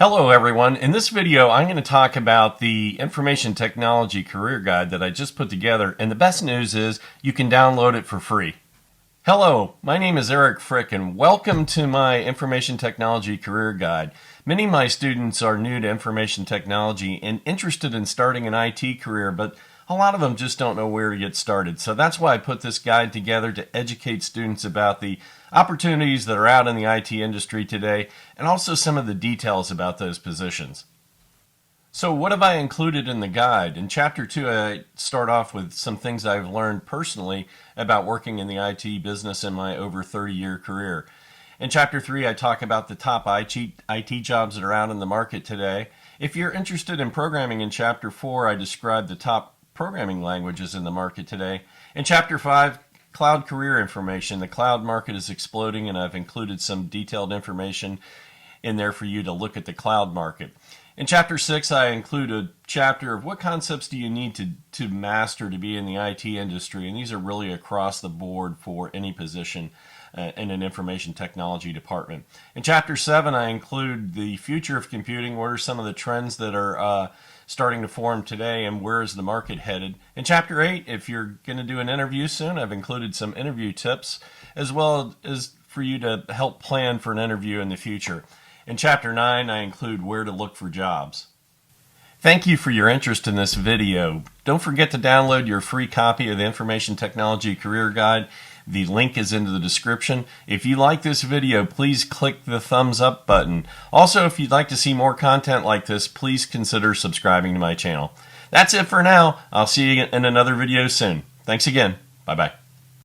Hello everyone. In this video I'm going to talk about the Information Technology Career Guide that I just put together, and the best news is you can download it for free. Hello, my name is Eric Frick and welcome to my Information Technology Career Guide. Many of my students are new to information technology and interested in starting an IT career, but a lot of them just don't know where to get started. So that's why I put this guide together to educate students about the opportunities that are out in the IT industry today and also some of the details about those positions. So what have I included in the guide? In Chapter 2, I start off with some things I've learned personally about working in the IT business in my over 30-year career. In Chapter 3, I talk about the top IT jobs that are out in the market today. If you're interested in programming, in Chapter 4, I describe the top programming languages in the market today. In Chapter 5, cloud career information. The cloud market is exploding, and I've included some detailed information in there for you to look at the cloud market. In Chapter 6, I include a chapter of what concepts do you need to master to be in the IT industry, and these are really across the board for any position in an information technology department. In Chapter 7, I include the future of computing. What are some of the trends that are starting to form today, and where is the market headed? In Chapter 8, if you're going to do an interview soon, I've included some interview tips as well as for you to help plan for an interview in the future. In Chapter 9, I include where to look for jobs. Thank you for your interest in this video. Don't forget to download your free copy of the Information Technology Career Guide. The link is in the description. If you like this video, please click the thumbs up button. Also, if you'd like to see more content like this, please consider subscribing to my channel. That's it for now. I'll see you in another video soon. Thanks again. Bye-bye.